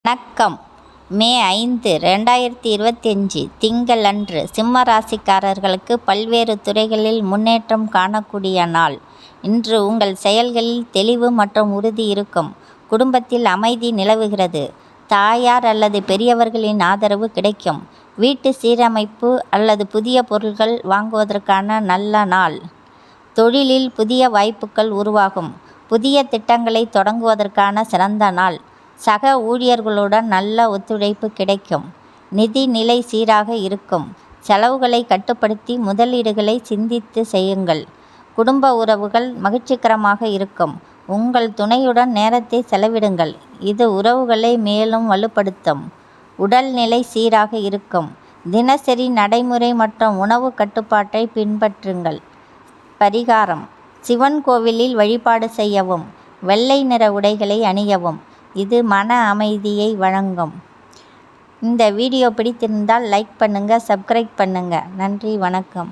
வணக்கம். மே 5, 2025 திங்கள் அன்று சிம்ம ராசிக்காரர்களுக்கு பல்வேறு துறைகளில் முன்னேற்றம் காணக்கூடிய நாள். இன்று உங்கள் செயல்களில் தெளிவு மற்றும் உறுதி இருக்கும். குடும்பத்தில் அமைதி நிலவுகிறது. தாயார் அல்லது பெரியவர்களின் ஆதரவு கிடைக்கும். வீட்டு சீரமைப்பு அல்லது புதிய பொருட்கள் வாங்குவதற்கான நல்ல நாள். தொழிலில் புதிய வாய்ப்புகள் உருவாகும். புதிய திட்டங்களை தொடங்குவதற்கான சிறந்த நாள். சக ஊழியர்களுடன் நல்ல ஒத்துழைப்பு கிடைக்கும். நிதி நிலை சீராக இருக்கும். செலவுகளை கட்டுப்படுத்தி முதலீடுகளை சிந்தித்து செய்யுங்கள். குடும்ப உறவுகள் மகிழ்ச்சிகரமாக இருக்கும். உங்கள் துணையுடன் நேரத்தை செலவிடுங்கள். இது உறவுகளை மேலும் வலுப்படுத்தும். உடல்நிலை சீராக இருக்கும். தினசரி நடைமுறை மற்றும் உணவு கட்டுப்பாட்டை பின்பற்றுங்கள். பரிகாரம்: சிவன் கோவிலில் வழிபாடு செய்யவும். வெள்ளை நிற உடைகளை அணியவும். இது மன அமைதியை வழங்கும். இந்த வீடியோ பிடித்திருந்தால் லைக் பண்ணுங்க, சப்ஸ்கிரைப் பண்ணுங்க. நன்றி, வணக்கம்.